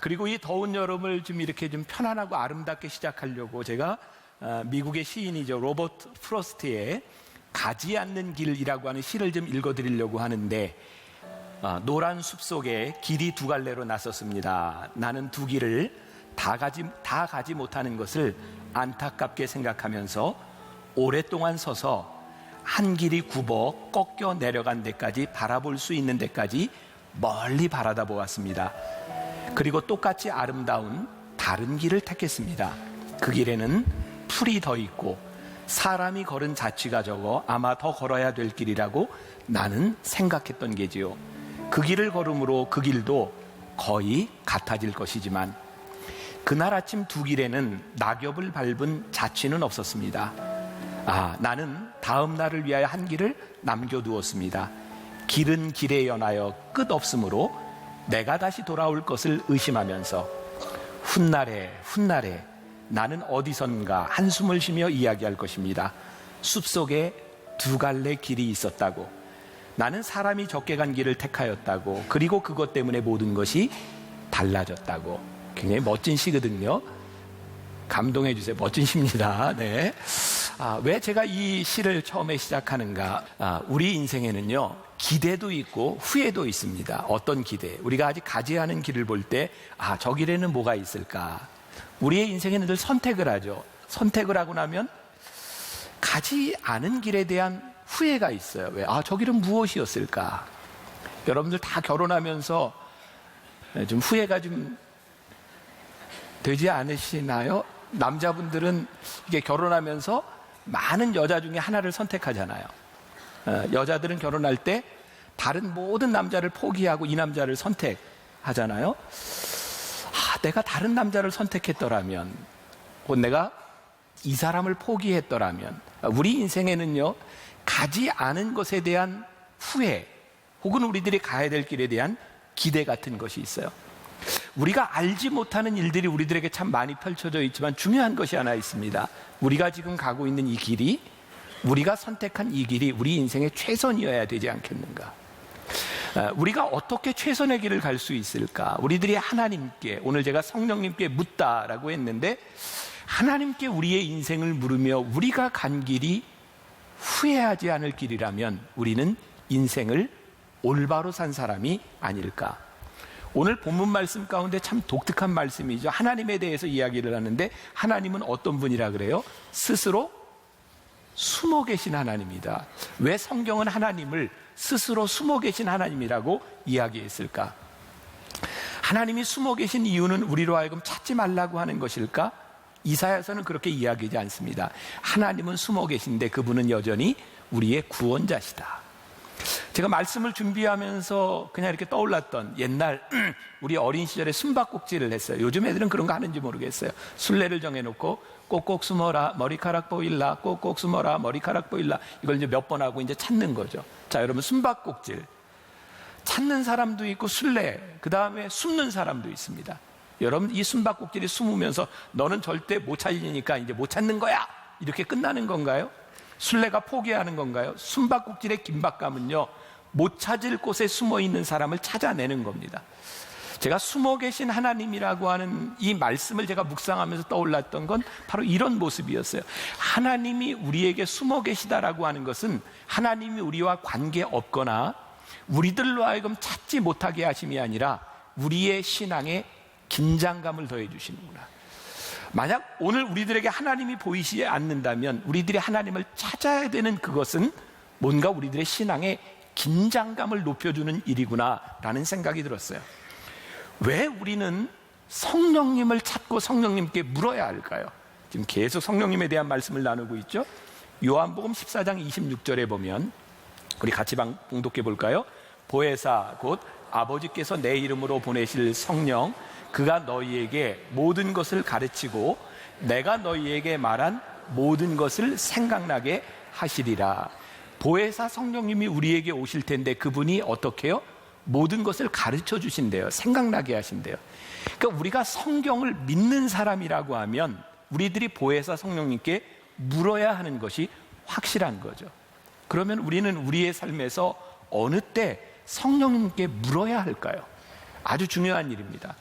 그리고 이 더운 여름을 좀 이렇게 좀 편안하고 아름답게 시작하려고 제가 미국의 시인이죠. 로버트 프로스트의 가지 않는 길이라고 하는 시를 좀 읽어드리려고 하는데, 노란 숲속에 길이 두 갈래로 나섰습니다. 나는 두 길을 다 가지 못하는 것을 안타깝게 생각하면서 오랫동안 서서 한 길이 굽어 꺾여 내려간 데까지 바라볼 수 있는 데까지 멀리 바라다 보았습니다. 그리고 똑같이 아름다운 다른 길을 택했습니다. 그 길에는 풀이 더 있고 사람이 걸은 자취가 적어 아마 더 걸어야 될 길이라고 나는 생각했던 게지요. 그 길을 걸음으로 그 길도 거의 같아질 것이지만 그날 아침 두 길에는 낙엽을 밟은 자취는 없었습니다. 나는 다음 날을 위하여 한 길을 남겨두었습니다. 길은 길에 연하여 끝없으므로 내가 다시 돌아올 것을 의심하면서 훗날에 나는 어디선가 한숨을 쉬며 이야기할 것입니다. 숲속에 두 갈래 길이 있었다고, 나는 사람이 적게 간 길을 택하였다고, 그리고 그것 때문에 모든 것이 달라졌다고. 굉장히 멋진 시거든요. 감동해 주세요. 멋진 시입니다. 네. 왜 제가 이 시를 처음에 시작하는가? 우리 인생에는요, 기대도 있고 후회도 있습니다. 어떤 기대? 우리가 아직 가지 않은 길을 볼 때, 저 길에는 뭐가 있을까? 우리의 인생에는 늘 선택을 하죠. 선택을 하고 나면 가지 않은 길에 대한 후회가 있어요. 왜? 저 길은 무엇이었을까? 여러분들 다 결혼하면서 좀 후회가 좀 되지 않으시나요? 남자분들은 이게 결혼하면서 많은 여자 중에 하나를 선택하잖아요. 여자들은 결혼할 때 다른 모든 남자를 포기하고 이 남자를 선택하잖아요. 내가 다른 남자를 선택했더라면, 혹은 내가 이 사람을 포기했더라면, 우리 인생에는요, 가지 않은 것에 대한 후회, 혹은 우리들이 가야 될 길에 대한 기대 같은 것이 있어요. 우리가 알지 못하는 일들이 우리들에게 참 많이 펼쳐져 있지만 중요한 것이 하나 있습니다. 우리가 지금 가고 있는 이 길이, 우리가 선택한 이 길이 우리 인생의 최선이어야 되지 않겠는가? 우리가 어떻게 최선의 길을 갈 수 있을까? 우리들이 하나님께, 오늘 제가 성령님께 묻다라고 했는데, 하나님께 우리의 인생을 물으며 우리가 간 길이 후회하지 않을 길이라면 우리는 인생을 올바로 산 사람이 아닐까? 오늘 본문 말씀 가운데 참 독특한 말씀이죠. 하나님에 대해서 이야기를 하는데, 하나님은 어떤 분이라 그래요? 스스로 숨어 계신 하나님이다. 왜 성경은 하나님을 스스로 숨어 계신 하나님이라고 이야기했을까? 하나님이 숨어 계신 이유는 우리로 하여금 찾지 말라고 하는 것일까? 이사야서는 그렇게 이야기하지 않습니다. 하나님은 숨어 계신데 그분은 여전히 우리의 구원자시다. 제가 말씀을 준비하면서 그냥 이렇게 떠올랐던 옛날 우리 어린 시절에 숨바꼭질을 했어요. 요즘 애들은 그런 거 하는지 모르겠어요. 순례를 정해놓고 꼭꼭 숨어라 머리카락 보일라, 꼭꼭 숨어라 머리카락 보일라, 이걸 이제 몇 번 하고 이제 찾는 거죠. 자, 여러분, 숨바꼭질 찾는 사람도 있고 순례, 그 다음에 숨는 사람도 있습니다. 여러분, 이 숨바꼭질이 숨으면서 너는 절대 못 찾으니까 이제 못 찾는 거야, 이렇게 끝나는 건가요? 순례가 포기하는 건가요? 숨바꼭질의 긴박감은요, 못 찾을 곳에 숨어 있는 사람을 찾아내는 겁니다. 제가 숨어 계신 하나님이라고 하는 이 말씀을 제가 묵상하면서 떠올랐던 건 바로 이런 모습이었어요. 하나님이 우리에게 숨어 계시다라고 하는 것은 하나님이 우리와 관계없거나 우리들로 하여금 찾지 못하게 하심이 아니라 우리의 신앙에 긴장감을 더해 주시는구나. 만약 오늘 우리들에게 하나님이 보이지 않는다면 우리들이 하나님을 찾아야 되는 그것은 뭔가 우리들의 신앙에 긴장감을 높여주는 일이구나 라는 생각이 들었어요. 왜 우리는 성령님을 찾고 성령님께 물어야 할까요? 지금 계속 성령님에 대한 말씀을 나누고 있죠. 요한복음 14장 26절에 보면 우리 같이 봉독해 볼까요? 보혜사 곧 아버지께서 내 이름으로 보내실 성령, 그가 너희에게 모든 것을 가르치고 내가 너희에게 말한 모든 것을 생각나게 하시리라. 보혜사 성령님이 우리에게 오실 텐데 그분이 어떻게 해요? 모든 것을 가르쳐 주신대요. 생각나게 하신대요. 그러니까 우리가 성경을 믿는 사람이라고 하면 우리들이 보혜사 성령님께 물어야 하는 것이 확실한 거죠. 그러면 우리는 우리의 삶에서 어느 때 성령님께 물어야 할까요? 아주 중요한 일입니다.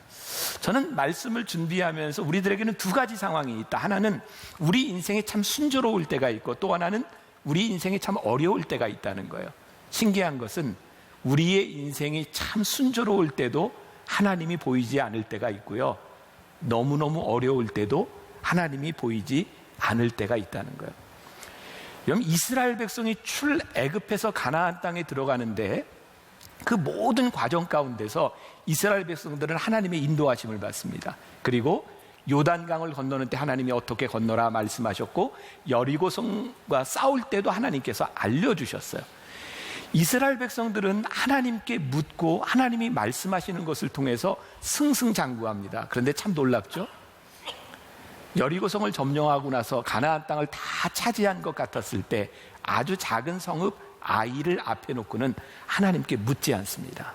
저는 말씀을 준비하면서 우리들에게는 두 가지 상황이 있다. 하나는 우리 인생이 참 순조로울 때가 있고, 또 하나는 우리 인생이 참 어려울 때가 있다는 거예요. 신기한 것은 우리의 인생이 참 순조로울 때도 하나님이 보이지 않을 때가 있고요, 너무너무 어려울 때도 하나님이 보이지 않을 때가 있다는 거예요. 여러분, 이스라엘 백성이 출애굽해서 가나안 땅에 들어가는데 그 모든 과정 가운데서 이스라엘 백성들은 하나님의 인도하심을 받습니다. 그리고 요단강을 건너는 때 하나님이 어떻게 건너라 말씀하셨고, 여리고성과 싸울 때도 하나님께서 알려주셨어요. 이스라엘 백성들은 하나님께 묻고 하나님이 말씀하시는 것을 통해서 승승장구합니다. 그런데 참 놀랍죠? 여리고성을 점령하고 나서 가나안 땅을 다 차지한 것 같았을 때 아주 작은 성읍 아이를 앞에 놓고는 하나님께 묻지 않습니다.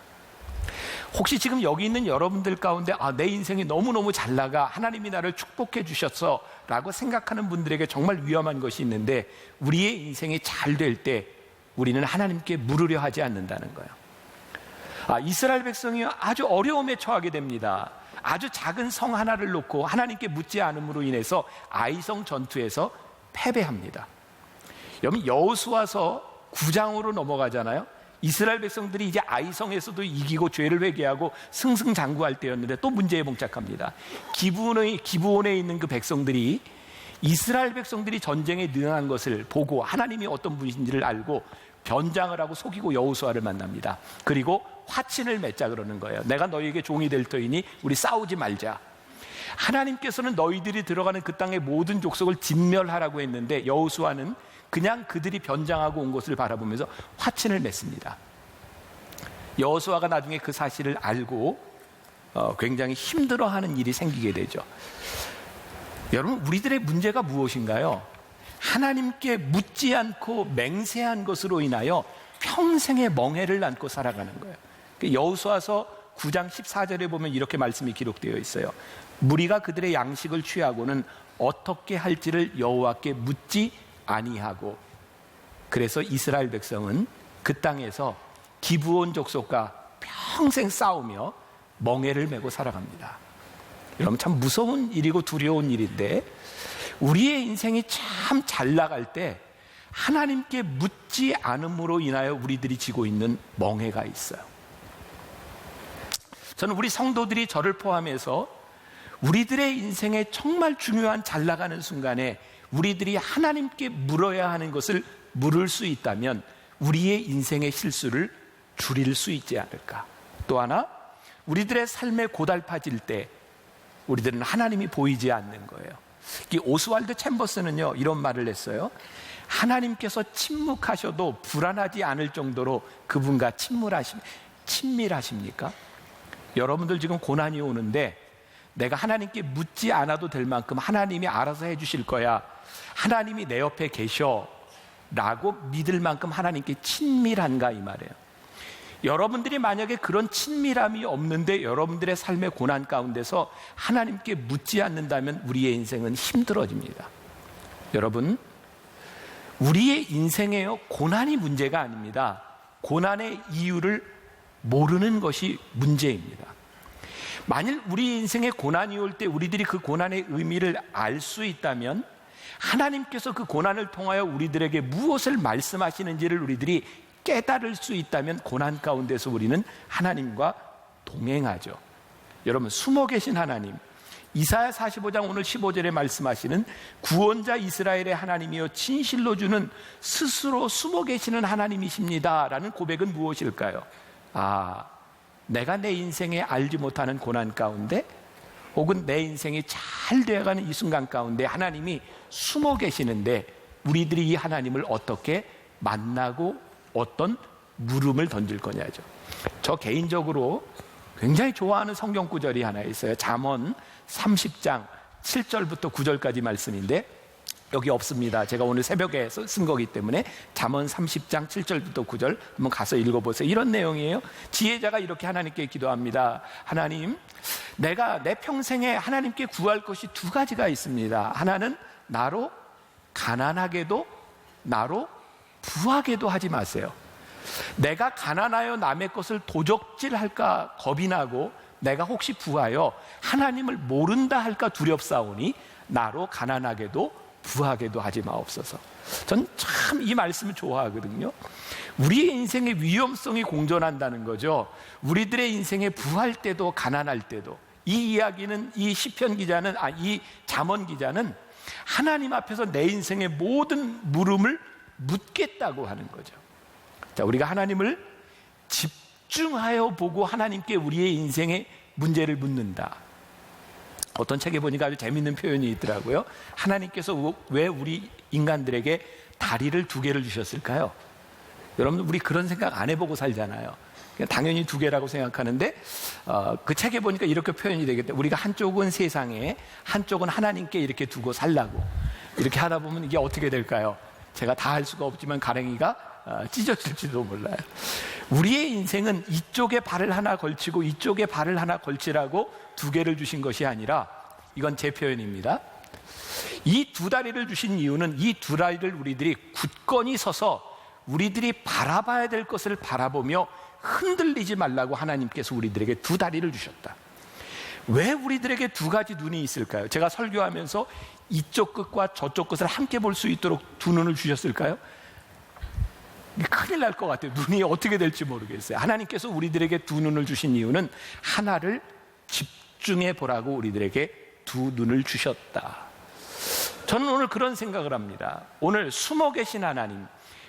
혹시 지금 여기 있는 여러분들 가운데 내 인생이 너무너무 잘 나가, 하나님이 나를 축복해 주셨어 라고 생각하는 분들에게 정말 위험한 것이 있는데, 우리의 인생이 잘 될 때 우리는 하나님께 물으려 하지 않는다는 거예요. 이스라엘 백성이 아주 어려움에 처하게 됩니다. 아주 작은 성 하나를 놓고 하나님께 묻지 않음으로 인해서 아이성 전투에서 패배합니다. 여러분, 여호수아서 9장으로 넘어가잖아요. 이스라엘 백성들이 이제 아이성에서도 이기고 죄를 회개하고 승승장구할 때였는데 또 문제에 봉착합니다. 기브온에 있는 그 백성들이 이스라엘 백성들이 전쟁에 능한 것을 보고 하나님이 어떤 분이신지를 알고 변장을 하고 속이고 여호수아를 만납니다. 그리고 화친을 맺자 그러는 거예요. 내가 너희에게 종이 될 터이니 우리 싸우지 말자. 하나님께서는 너희들이 들어가는 그 땅의 모든 족속을 진멸하라고 했는데 여호수아는 그냥 그들이 변장하고 온 것을 바라보면서 화친을 맺습니다. 여호수아가 나중에 그 사실을 알고 굉장히 힘들어하는 일이 생기게 되죠. 여러분, 우리들의 문제가 무엇인가요? 하나님께 묻지 않고 맹세한 것으로 인하여 평생의 멍해를 안고 살아가는 거예요. 여호수아서 9장 14절에 보면 이렇게 말씀이 기록되어 있어요. 무리가 그들의 양식을 취하고는 어떻게 할지를 여호와께 묻지 아니하고, 그래서 이스라엘 백성은 그 땅에서 기브온 족속과 평생 싸우며 멍에를 메고 살아갑니다. 여러분, 참 무서운 일이고 두려운 일인데, 우리의 인생이 참 잘 나갈 때 하나님께 묻지 않음으로 인하여 우리들이 지고 있는 멍해가 있어요. 저는 우리 성도들이 저를 포함해서 우리들의 인생에 정말 중요한 잘 나가는 순간에 우리들이 하나님께 물어야 하는 것을 물을 수 있다면 우리의 인생의 실수를 줄일 수 있지 않을까. 또 하나, 우리들의 삶에 고달파질 때 우리들은 하나님이 보이지 않는 거예요. 이 오스왈드 챔버스는요, 이런 말을 했어요. 하나님께서 침묵하셔도 불안하지 않을 정도로 그분과 친밀하십니까? 여러분들 지금 고난이 오는데 내가 하나님께 묻지 않아도 될 만큼 하나님이 알아서 해주실 거야, 하나님이 내 옆에 계셔 라고 믿을 만큼 하나님께 친밀한가, 이 말이에요. 여러분들이 만약에 그런 친밀함이 없는데 여러분들의 삶의 고난 가운데서 하나님께 묻지 않는다면 우리의 인생은 힘들어집니다. 여러분, 우리의 인생에요, 고난이 문제가 아닙니다. 고난의 이유를 모르는 것이 문제입니다. 만일 우리 인생에 고난이 올 때 우리들이 그 고난의 의미를 알 수 있다면 하나님께서 그 고난을 통하여 우리들에게 무엇을 말씀하시는지를 우리들이 깨달을 수 있다면 고난 가운데서 우리는 하나님과 동행하죠. 여러분, 숨어 계신 하나님, 이사야 45장 오늘 15절에 말씀하시는 구원자 이스라엘의 하나님이여 진실로 주는 스스로 숨어 계시는 하나님이십니다 라는 고백은 무엇일까요? 내가 내 인생에 알지 못하는 고난 가운데 혹은 내 인생이 잘 되어가는 이 순간 가운데 하나님이 숨어 계시는데 우리들이 이 하나님을 어떻게 만나고 어떤 물음을 던질 거냐죠. 저 개인적으로 굉장히 좋아하는 성경 구절이 하나 있어요. 잠언 30장 7절부터 9절까지 말씀인데 여기 없습니다. 제가 오늘 새벽에 쓴 거기 때문에 잠언 30장 7절부터 9절 한번 가서 읽어보세요. 이런 내용이에요. 지혜자가 이렇게 하나님께 기도합니다. 하나님, 내가 내 평생에 하나님께 구할 것이 두 가지가 있습니다. 하나는 나로 가난하게도 나로 부하게도 하지 마세요. 내가 가난하여 남의 것을 도적질할까 겁이 나고 내가 혹시 부하여 하나님을 모른다 할까 두렵사오니 나로 가난하게도 부하게도 하지 마옵소서. 전 참 이 말씀을 좋아하거든요. 우리의 인생의 위험성이 공존한다는 거죠. 우리들의 인생에 부할 때도 가난할 때도. 이 이야기는, 이 시편 기자는, 이 잠언 기자는 하나님 앞에서 내 인생의 모든 물음을 묻겠다고 하는 거죠. 자, 우리가 하나님을 집중하여 보고 하나님께 우리의 인생의 문제를 묻는다. 어떤 책에 보니까 아주 재밌는 표현이 있더라고요. 하나님께서 왜 우리 인간들에게 다리를 2개를 주셨을까요? 여러분, 우리 그런 생각 안 해보고 살잖아요. 당연히 2개라고 생각하는데 그 책에 보니까 이렇게 표현이 되겠다. 우리가 한쪽은 세상에, 한쪽은 하나님께 이렇게 두고 살라고. 이렇게 하다 보면 이게 어떻게 될까요? 제가 다 할 수가 없지만 가랭이가 찢어질지도 몰라요. 우리의 인생은 이쪽에 발을 하나 걸치고 이쪽에 발을 하나 걸치라고 2개를 주신 것이 아니라, 이건 제 표현입니다. 이 2다리를 주신 이유는 이 2다리를 우리들이 굳건히 서서 우리들이 바라봐야 될 것을 바라보며 흔들리지 말라고 하나님께서 우리들에게 2다리를 주셨다. 왜 우리들에게 2가지 눈이 있을까요? 제가 설교하면서 이쪽 끝과 저쪽 끝을 함께 볼 수 있도록 2눈을 주셨을까요? 큰일 날 것 같아요. 눈이 어떻게 될지 모르겠어요. 하나님께서 우리들에게 2눈을 주신 이유는 하나를 집중해 보라고 우리들에게 2눈을 주셨다. 저는 오늘 그런 생각을 합니다. 오늘 숨어 계신 하나님,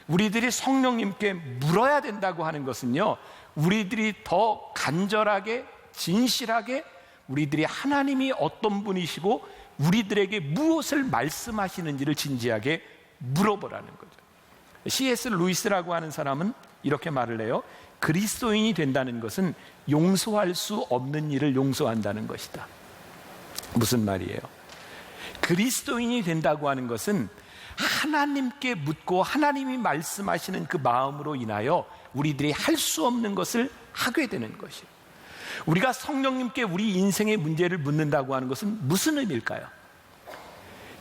우리들이 성령님께 물어야 된다고 하는 것은요, 우리들이 더 간절하게, 진실하게 우리들이 하나님이 어떤 분이시고 우리들에게 무엇을 말씀하시는지를 진지하게 물어보라는 거죠. C.S. 루이스라고 하는 사람은 이렇게 말을 해요. 그리스도인이 된다는 것은 용서할 수 없는 일을 용서한다는 것이다. 무슨 말이에요? 그리스도인이 된다고 하는 것은 하나님께 묻고 하나님이 말씀하시는 그 마음으로 인하여 우리들이 할 수 없는 것을 하게 되는 것이에요. 우리가 성령님께 우리 인생의 문제를 묻는다고 하는 것은 무슨 의미일까요?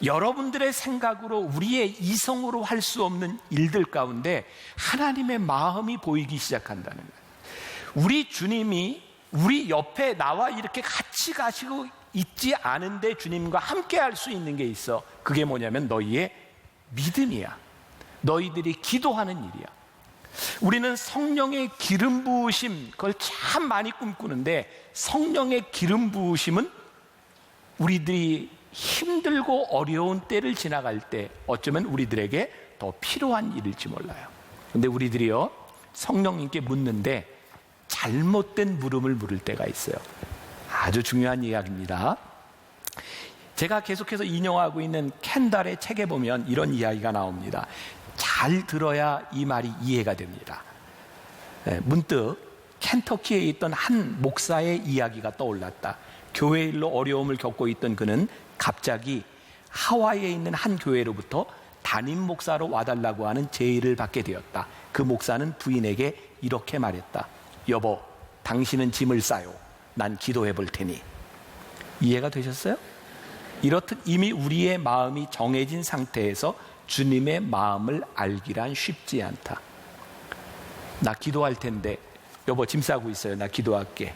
여러분들의 생각으로, 우리의 이성으로 할 수 없는 일들 가운데 하나님의 마음이 보이기 시작한다는 거예요. 우리 주님이 우리 옆에 나와 이렇게 같이 가시고 있지 않은데 주님과 함께 할 수 있는 게 있어. 그게 뭐냐면 너희의 믿음이야. 너희들이 기도하는 일이야. 우리는 성령의 기름 부으심, 그걸 참 많이 꿈꾸는데, 성령의 기름 부으심은 우리들이 힘들고 어려운 때를 지나갈 때 어쩌면 우리들에게 더 필요한 일일지 몰라요. 근데 우리들이요, 성령님께 묻는데 잘못된 물음을 물을 때가 있어요. 아주 중요한 이야기입니다. 제가 계속해서 인용하고 있는 켄달의 책에 보면 이런 이야기가 나옵니다. 잘 들어야 이 말이 이해가 됩니다. 문득 켄터키에 있던 한 목사의 이야기가 떠올랐다. 교회 일로 어려움을 겪고 있던 그는 갑자기 하와이에 있는 한 교회로부터 담임 목사로 와달라고 하는 제의를 받게 되었다. 그 목사는 부인에게 이렇게 말했다. 여보, 당신은 짐을 싸요. 난 기도해 볼 테니. 이해가 되셨어요? 이렇듯 이미 우리의 마음이 정해진 상태에서 주님의 마음을 알기란 쉽지 않다. 나 기도할 텐데 여보 짐 싸고 있어요. 나 기도할게.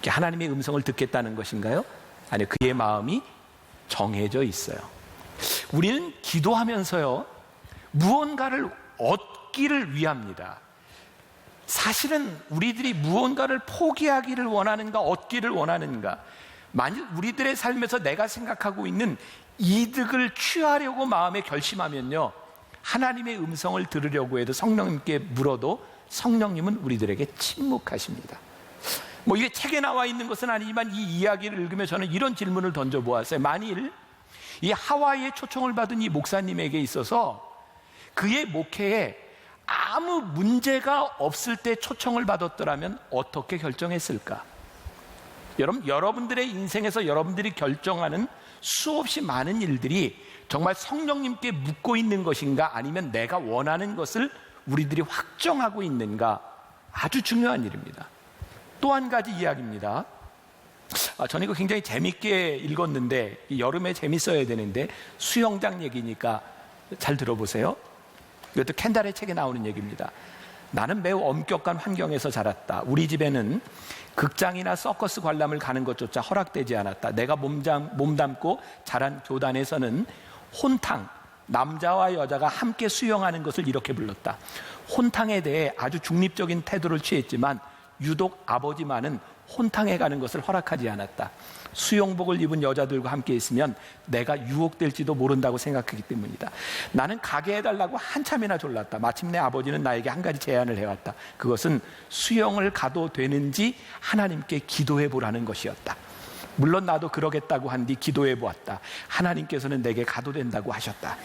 하나님의 음성을 듣겠다는 것인가요? 아니요, 그의 마음이 정해져 있어요. 우리는 기도하면서요, 무언가를 얻기를 위합니다. 사실은 우리들이 무언가를 포기하기를 원하는가, 얻기를 원하는가. 만일 우리들의 삶에서 내가 생각하고 있는 이득을 취하려고 마음에 결심하면요, 하나님의 음성을 들으려고 해도 성령님께 물어도 성령님은 우리들에게 침묵하십니다. 뭐 이게 책에 나와 있는 것은 아니지만 이 이야기를 읽으며 저는 이런 질문을 던져보았어요. 만일 이 하와이에 초청을 받은 이 목사님에게 있어서 그의 목회에 아무 문제가 없을 때 초청을 받았더라면 어떻게 결정했을까? 여러분들의 인생에서 여러분들이 결정하는 수없이 많은 일들이 정말 성령님께 묻고 있는 것인가, 아니면 내가 원하는 것을 우리들이 확정하고 있는가, 아주 중요한 일입니다. 또 한 가지 이야기입니다. 저는 이거 굉장히 재밌게 읽었는데, 여름에 재밌어야 되는데 수영장 얘기니까 잘 들어보세요. 이것도 켄달의 책에 나오는 얘기입니다. 나는 매우 엄격한 환경에서 자랐다. 우리 집에는 극장이나 서커스 관람을 가는 것조차 허락되지 않았다. 내가 몸담고 자란 교단에서는 혼탕, 남자와 여자가 함께 수영하는 것을 이렇게 불렀다. 혼탕에 대해 아주 중립적인 태도를 취했지만 유독 아버지만은 혼탕에 가는 것을 허락하지 않았다. 수영복을 입은 여자들과 함께 있으면 내가 유혹될지도 모른다고 생각하기 때문이다. 나는 가게 해달라고 한참이나 졸랐다. 마침내 아버지는 나에게 한 가지 제안을 해왔다. 그것은 수영을 가도 되는지 하나님께 기도해 보라는 것이었다. 물론 나도 그러겠다고 한 뒤 기도해 보았다. 하나님께서는 내게 가도 된다고 하셨다.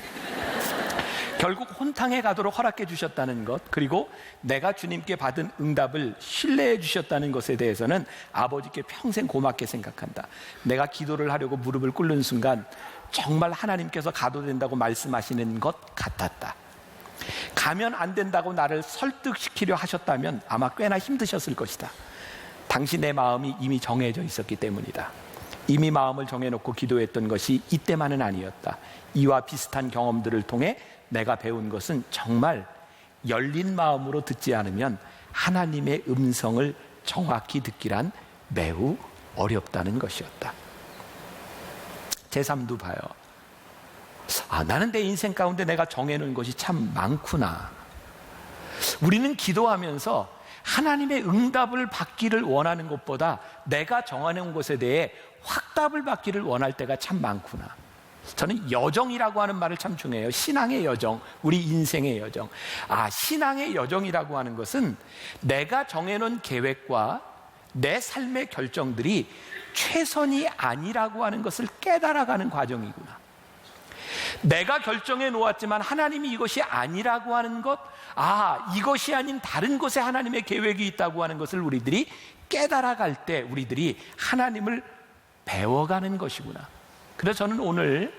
결국 혼탕에 가도록 허락해 주셨다는 것, 그리고 내가 주님께 받은 응답을 신뢰해 주셨다는 것에 대해서는 아버지께 평생 고맙게 생각한다. 내가 기도를 하려고 무릎을 꿇는 순간 정말 하나님께서 가도 된다고 말씀하시는 것 같았다. 가면 안 된다고 나를 설득시키려 하셨다면 아마 꽤나 힘드셨을 것이다. 당신의 마음이 이미 정해져 있었기 때문이다. 이미 마음을 정해놓고 기도했던 것이 이때만은 아니었다. 이와 비슷한 경험들을 통해 내가 배운 것은 정말 열린 마음으로 듣지 않으면 하나님의 음성을 정확히 듣기란 매우 어렵다는 것이었다. 제3도 봐요. 나는 내 인생 가운데 내가 정해놓은 것이 참 많구나. 우리는 기도하면서 하나님의 응답을 받기를 원하는 것보다 내가 정해놓은 것에 대해 확답을 받기를 원할 때가 참 많구나. 저는 여정이라고 하는 말을 참 중요해요. 신앙의 여정, 우리 인생의 여정. 신앙의 여정이라고 하는 것은 내가 정해놓은 계획과 내 삶의 결정들이 최선이 아니라고 하는 것을 깨달아가는 과정이구나. 내가 결정해 놓았지만 하나님이 이것이 아니라고 하는 것, 이것이 아닌 다른 곳에 하나님의 계획이 있다고 하는 것을 우리들이 깨달아갈 때 우리들이 하나님을 배워가는 것이구나. 그래서 저는 오늘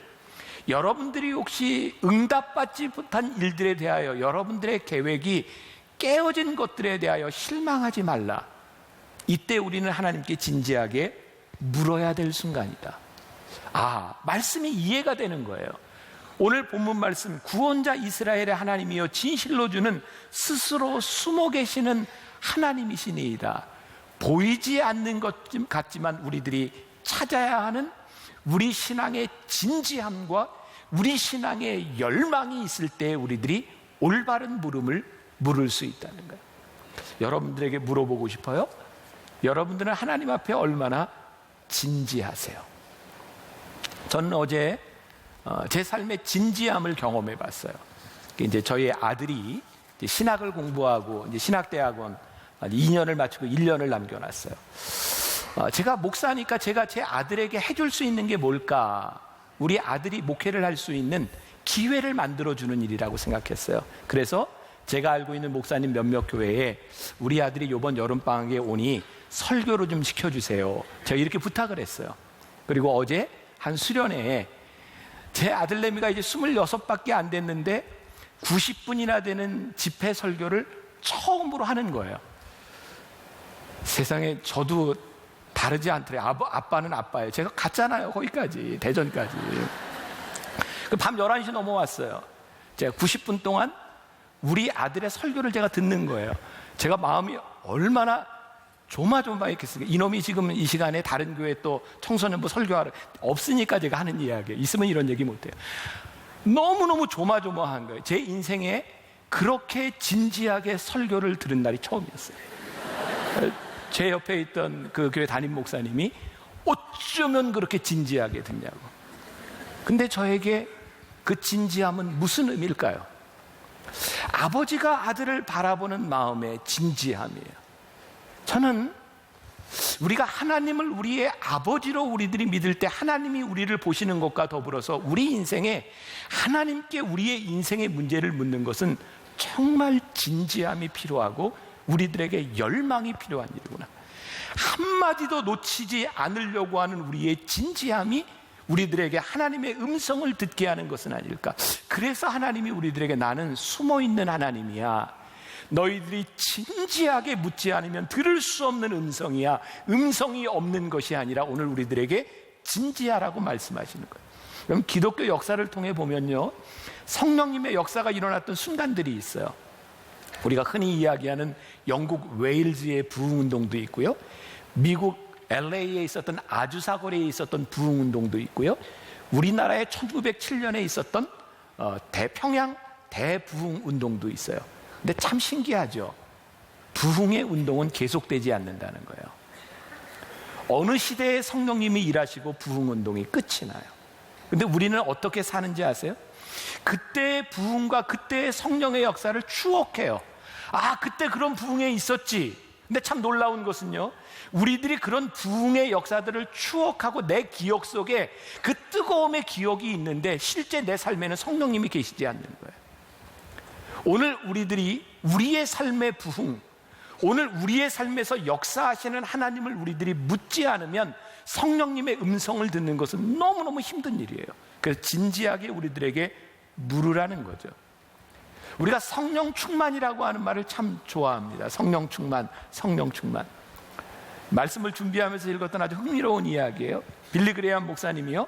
여러분들이 혹시 응답받지 못한 일들에 대하여 여러분들의 계획이 깨어진 것들에 대하여 실망하지 말라. 이때 우리는 하나님께 진지하게 물어야 될 순간이다. 말씀이 이해가 되는 거예요. 오늘 본문 말씀, 구원자 이스라엘의 하나님이여 진실로 주는 스스로 숨어 계시는 하나님이시니이다. 보이지 않는 것 같지만 우리들이 찾아야 하는 우리 신앙의 진지함과 우리 신앙의 열망이 있을 때 우리들이 올바른 물음을 물을 수 있다는 거예요. 여러분들에게 물어보고 싶어요. 여러분들은 하나님 앞에 얼마나 진지하세요? 저는 어제 제 삶의 진지함을 경험해 봤어요. 이제 저희 아들이 이제 신학을 공부하고 이제 신학대학원 2년을 마치고 1년을 남겨놨어요. 제가 목사니까 제가 제 아들에게 해줄 수 있는 게 뭘까? 우리 아들이 목회를 할 수 있는 기회를 만들어주는 일이라고 생각했어요. 그래서 제가 알고 있는 목사님 몇몇 교회에 우리 아들이 이번 여름방학에 오니 설교를 좀 시켜주세요. 제가 이렇게 부탁을 했어요. 그리고 어제 한 수련회에 제 아들내미가 이제 26밖에 안 됐는데 90분이나 되는 집회 설교를 처음으로 하는 거예요. 세상에 저도 다르지 않더래요. 아빠는 아빠예요. 제가 갔잖아요. 거기까지, 대전까지. 밤 11시 넘어왔어요. 제가 90분 동안 우리 아들의 설교를 제가 듣는 거예요. 제가 마음이 얼마나 조마조마했겠습니까? 이놈이 지금 이 시간에 다른 교회 또 청소년부 설교하러 없으니까 제가 하는 이야기예요. 있으면 이런 얘기 못해요. 너무너무 조마조마한 거예요. 제 인생에 그렇게 진지하게 설교를 들은 날이 처음이었어요. 제 옆에 있던 그 교회 담임 목사님이 어쩌면 그렇게 진지하게 듣냐고. 근데 저에게 그 진지함은 무슨 의미일까요? 아버지가 아들을 바라보는 마음의 진지함이에요. 저는 우리가 하나님을 우리의 아버지로 우리들이 믿을 때 하나님이 우리를 보시는 것과 더불어서 우리 인생에 하나님께 우리의 인생의 문제를 묻는 것은 정말 진지함이 필요하고 우리들에게 열망이 필요한 일이구나. 한마디도 놓치지 않으려고 하는 우리의 진지함이 우리들에게 하나님의 음성을 듣게 하는 것은 아닐까. 그래서 하나님이 우리들에게 나는 숨어있는 하나님이야. 너희들이 진지하게 묻지 않으면 들을 수 없는 음성이야. 음성이 없는 것이 아니라 오늘 우리들에게 진지하라고 말씀하시는 거예요. 그럼 기독교 역사를 통해 보면요, 성령님의 역사가 일어났던 순간들이 있어요. 우리가 흔히 이야기하는 영국 웨일즈의 부흥운동도 있고요, 미국 LA에 있었던 아주사거리에 있었던 부흥운동도 있고요, 우리나라에 1907년에 있었던 평양 대부흥운동도 있어요. 근데 참 신기하죠. 부흥의 운동은 계속되지 않는다는 거예요. 어느 시대에 성령님이 일하시고 부흥운동이 끝이 나요. 근데 우리는 어떻게 사는지 아세요? 그때의 부흥과 그때의 성령의 역사를 추억해요. 아, 그때 그런 부흥에 있었지. 근데 참 놀라운 것은요, 우리들이 그런 부흥의 역사들을 추억하고 내 기억 속에 그 뜨거움의 기억이 있는데 실제 내 삶에는 성령님이 계시지 않는 거예요. 오늘 우리들이 우리의 삶의 부흥, 오늘 우리의 삶에서 역사하시는 하나님을 우리들이 묻지 않으면 성령님의 음성을 듣는 것은 너무너무 힘든 일이에요. 그래서 진지하게 우리들에게 물으라는 거죠. 우리가 성령 충만이라고 하는 말을 참 좋아합니다. 성령 충만, 성령 충만. 말씀을 준비하면서 읽었던 아주 흥미로운 이야기예요. 빌리 그레이엄 목사님이요,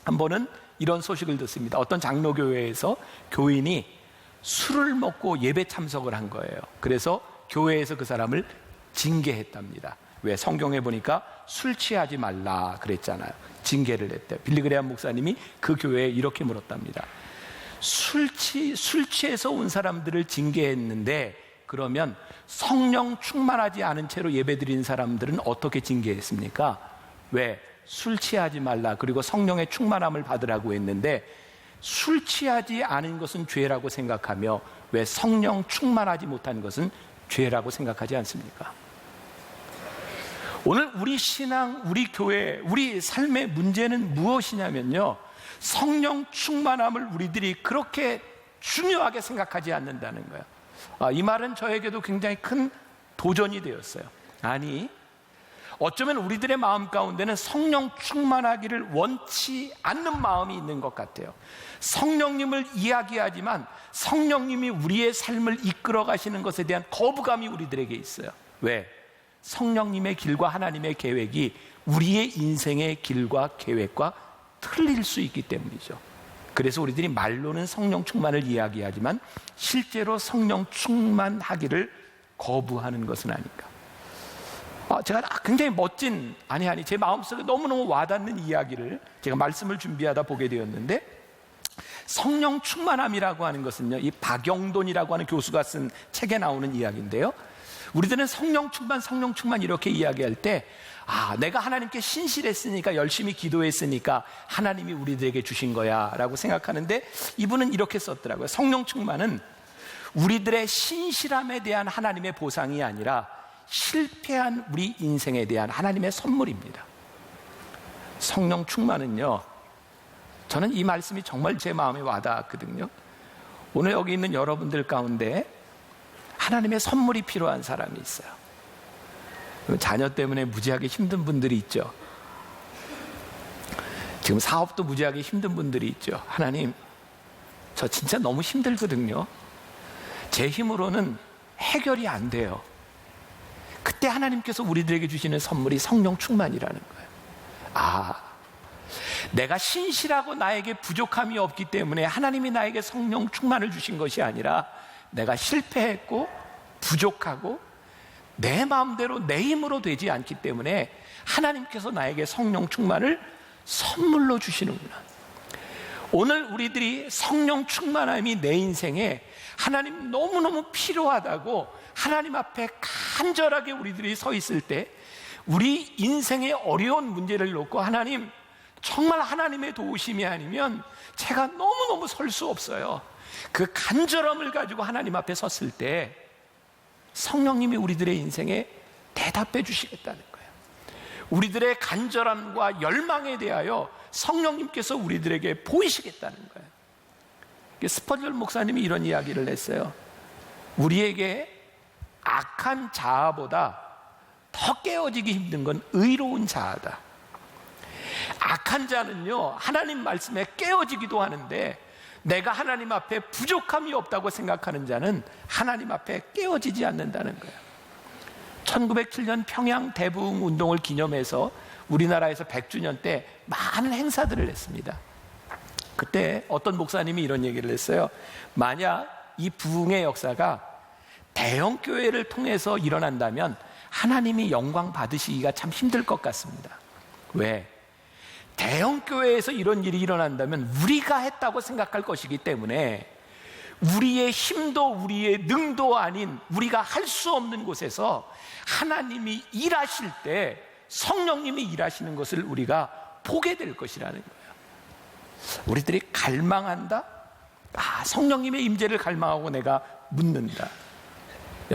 한 번은 이런 소식을 듣습니다. 어떤 장로교회에서 교인이 술을 먹고 예배 참석을 한 거예요. 그래서 교회에서 그 사람을 징계했답니다. 왜? 성경에 보니까 술 취하지 말라 그랬잖아요. 징계를 했대요. 빌리 그레이엄 목사님이 그 교회에 이렇게 물었답니다. 술 취해서 온 사람들을 징계했는데, 그러면 성령 충만하지 않은 채로 예배드린 사람들은 어떻게 징계했습니까? 왜? 술 취하지 말라, 그리고 성령의 충만함을 받으라고 했는데 술 취하지 않은 것은 죄라고 생각하며 왜 성령 충만하지 못한 것은 죄라고 생각하지 않습니까? 오늘 우리 신앙, 우리 교회, 우리 삶의 문제는 무엇이냐면요, 성령 충만함을 우리들이 그렇게 중요하게 생각하지 않는다는 거예요. 이 말은 저에게도 굉장히 큰 도전이 되었어요. 아니, 어쩌면 우리들의 마음 가운데는 성령 충만하기를 원치 않는 마음이 있는 것 같아요. 성령님을 이야기하지만 성령님이 우리의 삶을 이끌어 가시는 것에 대한 거부감이 우리들에게 있어요. 왜? 성령님의 길과 하나님의 계획이 우리의 인생의 길과 계획과 틀릴 수 있기 때문이죠. 그래서 우리들이 말로는 성령 충만을 이야기하지만 실제로 성령 충만하기를 거부하는 것은 아닌가. 제가 굉장히 멋진, 제 마음속에 너무너무 와닿는 이야기를 제가 말씀을 준비하다 보게 되었는데, 성령 충만함이라고 하는 것은요, 이 박영돈이라고 하는 교수가 쓴 책에 나오는 이야기인데요, 우리들은 성령 충만 이렇게 이야기할 때 내가 하나님께 신실했으니까, 열심히 기도했으니까 하나님이 우리들에게 주신 거야 라고 생각하는데, 이분은 이렇게 썼더라고요. 성령 충만은 우리들의 신실함에 대한 하나님의 보상이 아니라 실패한 우리 인생에 대한 하나님의 선물입니다. 성령 충만은요, 저는 이 말씀이 정말 제 마음에 와닿았거든요. 오늘 여기 있는 여러분들 가운데 하나님의 선물이 필요한 사람이 있어요. 자녀 때문에 무지하게 힘든 분들이 있죠. 지금 사업도 무지하게 힘든 분들이 있죠. 하나님, 저 진짜 너무 힘들거든요. 제 힘으로는 해결이 안 돼요. 그때 하나님께서 우리들에게 주시는 선물이 성령 충만이라는 거예요. 내가 신실하고 나에게 부족함이 없기 때문에 하나님이 나에게 성령 충만을 주신 것이 아니라, 내가 실패했고 부족하고 내 마음대로 내 힘으로 되지 않기 때문에 하나님께서 나에게 성령 충만을 선물로 주시는구나. 오늘 우리들이 성령 충만함이 내 인생에 하나님 너무너무 필요하다고 하나님 앞에 간절하게 우리들이 서 있을 때, 우리 인생의 어려운 문제를 놓고 하나님, 정말 하나님의 도우심이 아니면 제가 너무너무 설 수 없어요. 그 간절함을 가지고 하나님 앞에 섰을 때 성령님이 우리들의 인생에 대답해 주시겠다는 거예요. 우리들의 간절함과 열망에 대하여 성령님께서 우리들에게 보이시겠다는 거예요. 스퍼전 목사님이 이런 이야기를 했어요. 우리에게 악한 자아보다 더 깨어지기 힘든 건 의로운 자아다. 악한 자는요, 하나님 말씀에 깨어지기도 하는데, 내가 하나님 앞에 부족함이 없다고 생각하는 자는 하나님 앞에 깨어지지 않는다는 거예요. 1907년 평양 대부흥 운동을 기념해서 우리나라에서 100주년 때 많은 행사들을 했습니다. 그때 어떤 목사님이 이런 얘기를 했어요. 만약 이 부흥의 역사가 대형 교회를 통해서 일어난다면 하나님이 영광 받으시기가 참 힘들 것 같습니다. 왜? 대형 교회에서 이런 일이 일어난다면 우리가 했다고 생각할 것이기 때문에 우리의 힘도 우리의 능도 아닌 우리가 할 수 없는 곳에서 하나님이 일하실 때 성령님이 일하시는 것을 우리가 보게 될 것이라는 거예요. 우리들이 갈망한다? 성령님의 임재를 갈망하고 내가 묻는다.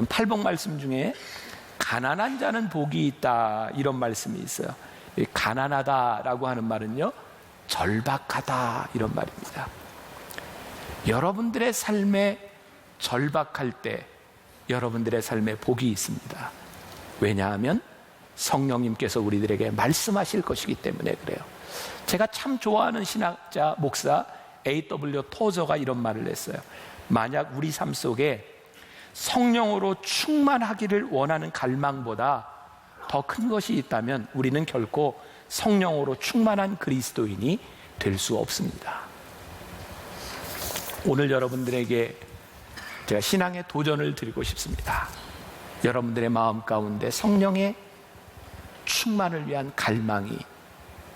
팔복 말씀 중에 가난한 자는 복이 있다 이런 말씀이 있어요. 가난하다라고 하는 말은요, 절박하다 이런 말입니다. 여러분들의 삶에 절박할 때 여러분들의 삶에 복이 있습니다. 왜냐하면 성령님께서 우리들에게 말씀하실 것이기 때문에 그래요. 제가 참 좋아하는 신학자 목사 A.W. 토저가 이런 말을 했어요. 만약 우리 삶 속에 성령으로 충만하기를 원하는 갈망보다 더 큰 것이 있다면 우리는 결코 성령으로 충만한 그리스도인이 될 수 없습니다. 오늘 여러분들에게 제가 신앙의 도전을 드리고 싶습니다. 여러분들의 마음 가운데 성령의 충만을 위한 갈망이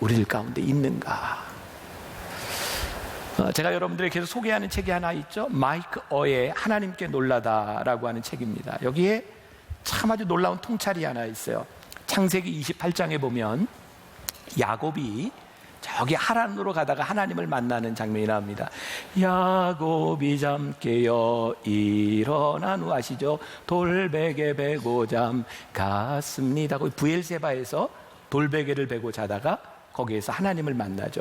우리들 가운데 있는가? 제가 여러분들에게 계속 소개하는 책이 하나 있죠. 마이크 어의 하나님께 놀라다라고 하는 책입니다. 여기에 참 아주 놀라운 통찰이 하나 있어요. 창세기 28장에 보면 야곱이 저기 하란으로 가다가 하나님을 만나는 장면이 나옵니다. 야곱이 잠 깨어 일어난 후 아시죠? 돌베개 베고 잠 갔습니다. 거기 브엘세바에서 돌베개를 베고 자다가 거기에서 하나님을 만나죠.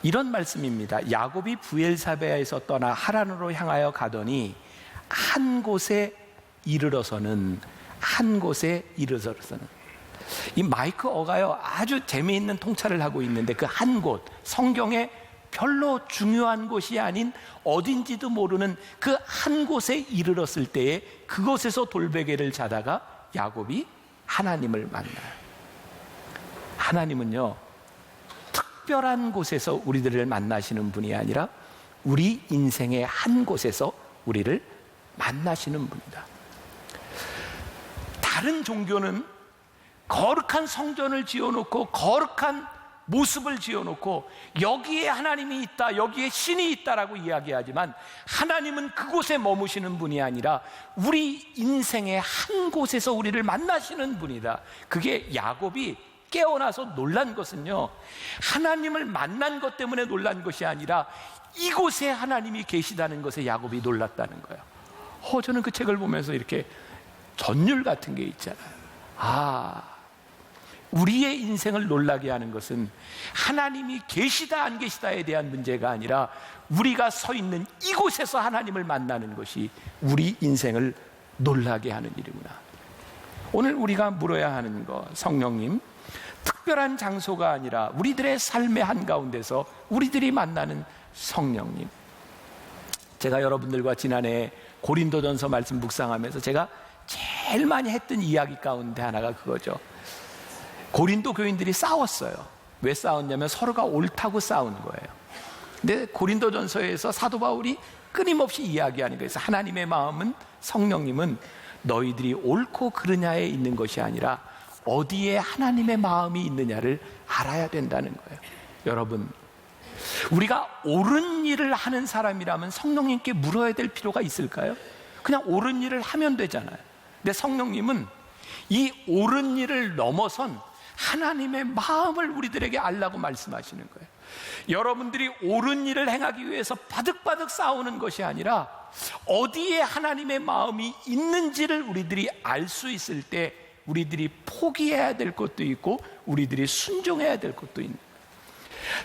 이런 말씀입니다. 야곱이 브엘사베아에서 떠나 하란으로 향하여 가더니 한 곳에 이르러서는 이 마이크 어가요 아주 재미있는 통찰을 하고 있는데 그 한 곳, 성경에 별로 중요한 곳이 아닌 어딘지도 모르는 그 한 곳에 이르렀을 때에 그곳에서 돌베개를 자다가 야곱이 하나님을 만나요. 하나님은요 특별한 곳에서 우리들을 만나시는 분이 아니라 우리 인생의 한 곳에서 우리를 만나시는 분이다. 다른 종교는 거룩한 성전을 지어놓고 거룩한 모습을 지어놓고 여기에 하나님이 있다, 여기에 신이 있다라고 이야기하지만 하나님은 그곳에 머무시는 분이 아니라 우리 인생의 한 곳에서 우리를 만나시는 분이다. 그게 야곱이 깨어나서 놀란 것은요, 하나님을 만난 것 때문에 놀란 것이 아니라 이곳에 하나님이 계시다는 것에 야곱이 놀랐다는 거예요. 저는 그 책을 보면서 이렇게 전율 같은 게 있잖아요. 우리의 인생을 놀라게 하는 것은 하나님이 계시다 안 계시다에 대한 문제가 아니라 우리가 서 있는 이곳에서 하나님을 만나는 것이 우리 인생을 놀라게 하는 일이구나. 오늘 우리가 물어야 하는 것, 성령님, 특별한 장소가 아니라 우리들의 삶의 한가운데서 우리들이 만나는 성령님. 제가 여러분들과 지난해 고린도전서 말씀 묵상하면서 제가 제일 많이 했던 이야기 가운데 하나가 그거죠. 고린도 교인들이 싸웠어요. 왜 싸웠냐면 서로가 옳다고 싸운 거예요. 근데 고린도전서에서 사도 바울이 끊임없이 이야기하는 거예요. 하나님의 마음은, 성령님은 너희들이 옳고 그르냐에 있는 것이 아니라 어디에 하나님의 마음이 있느냐를 알아야 된다는 거예요. 여러분, 우리가 옳은 일을 하는 사람이라면 성령님께 물어야 될 필요가 있을까요? 그냥 옳은 일을 하면 되잖아요. 근데 성령님은 이 옳은 일을 넘어선 하나님의 마음을 우리들에게 알라고 말씀하시는 거예요. 여러분들이 옳은 일을 행하기 위해서 바득바득 싸우는 것이 아니라 어디에 하나님의 마음이 있는지를 우리들이 알 수 있을 때 우리들이 포기해야 될 것도 있고 우리들이 순종해야 될 것도 있는 거예요.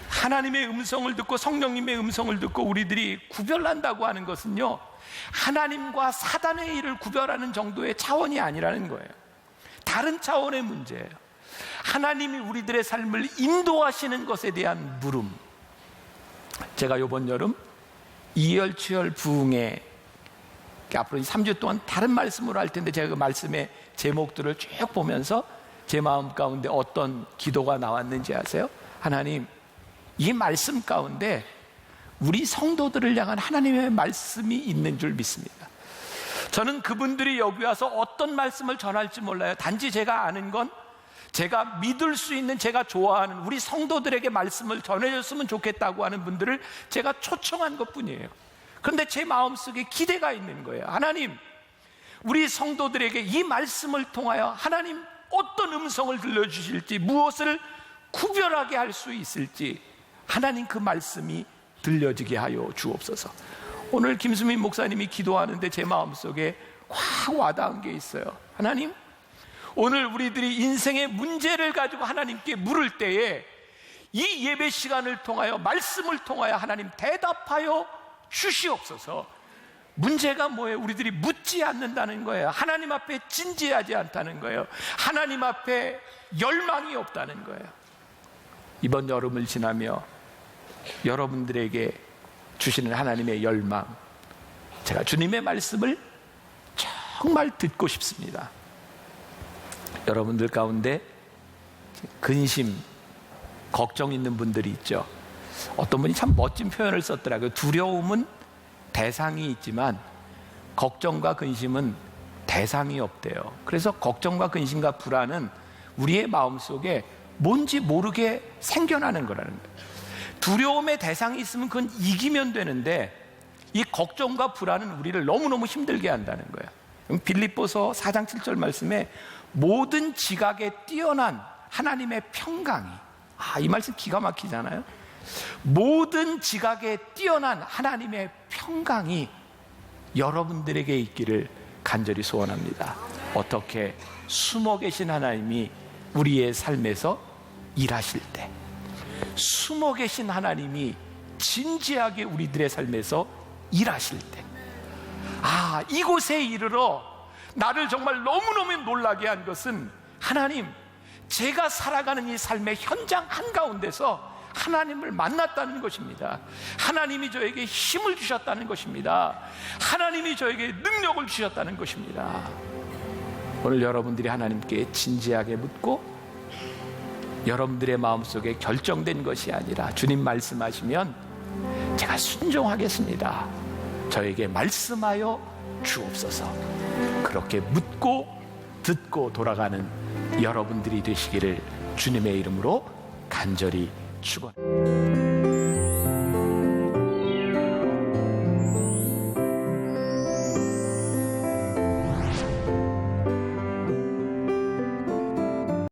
하나님의 음성을 듣고 성령님의 음성을 듣고 우리들이 구별한다고 하는 것은요, 하나님과 사단의 일을 구별하는 정도의 차원이 아니라는 거예요. 다른 차원의 문제예요. 하나님이 우리들의 삶을 인도하시는 것에 대한 물음. 제가 이번 여름 이열치열 부흥회, 앞으로 3주 동안 다른 말씀으로 할 텐데 제가 그 말씀의 제목들을 쭉 보면서 제 마음 가운데 어떤 기도가 나왔는지 아세요? 하나님, 이 말씀 가운데 우리 성도들을 향한 하나님의 말씀이 있는 줄 믿습니다. 저는 그분들이 여기 와서 어떤 말씀을 전할지 몰라요. 단지 제가 아는 건 제가 믿을 수 있는, 제가 좋아하는 우리 성도들에게 말씀을 전해줬으면 좋겠다고 하는 분들을 제가 초청한 것뿐이에요. 그런데 제 마음속에 기대가 있는 거예요. 하나님, 우리 성도들에게 이 말씀을 통하여 하나님 어떤 음성을 들려주실지, 무엇을 구별하게 할 수 있을지 하나님 그 말씀이 들려지게 하여 주옵소서. 오늘 김수민 목사님이 기도하는데 제 마음속에 확 와닿은 게 있어요. 하나님, 오늘 우리들이 인생의 문제를 가지고 하나님께 물을 때에 이 예배 시간을 통하여, 말씀을 통하여 하나님 대답하여 주시옵소서. 문제가 뭐예요? 우리들이 묻지 않는다는 거예요. 하나님 앞에 진지하지 않다는 거예요. 하나님 앞에 열망이 없다는 거예요. 이번 여름을 지나며 여러분들에게 주시는 하나님의 열망, 제가 주님의 말씀을 정말 듣고 싶습니다. 여러분들 가운데 근심, 걱정 있는 분들이 있죠. 어떤 분이 참 멋진 표현을 썼더라고요. 두려움은 대상이 있지만 걱정과 근심은 대상이 없대요. 그래서 걱정과 근심과 불안은 우리의 마음속에 뭔지 모르게 생겨나는 거라는 거예요. 두려움의 대상이 있으면 그건 이기면 되는데 이 걱정과 불안은 우리를 너무너무 힘들게 한다는 거예요. 빌립보서 4장 7절 말씀에 모든 지각에 뛰어난 하나님의 평강이, 이 말씀 기가 막히잖아요. 모든 지각에 뛰어난 하나님의 평강이 여러분들에게 있기를 간절히 소원합니다. 어떻게? 숨어 계신 하나님이 우리의 삶에서 일하실 때, 숨어 계신 하나님이 진지하게 우리들의 삶에서 일하실 때, 이곳에 이르러 나를 정말 너무너무 놀라게 한 것은 하나님, 제가 살아가는 이 삶의 현장 한가운데서 하나님을 만났다는 것입니다. 하나님이 저에게 힘을 주셨다는 것입니다. 하나님이 저에게 능력을 주셨다는 것입니다. 오늘 여러분들이 하나님께 진지하게 묻고 여러분들의 마음속에 결정된 것이 아니라 주님 말씀하시면 제가 순종하겠습니다, 저에게 말씀하여 주옵소서. 그렇게 묻고 듣고 돌아가는 여러분들이 되시기를 주님의 이름으로 간절히 축원합니다.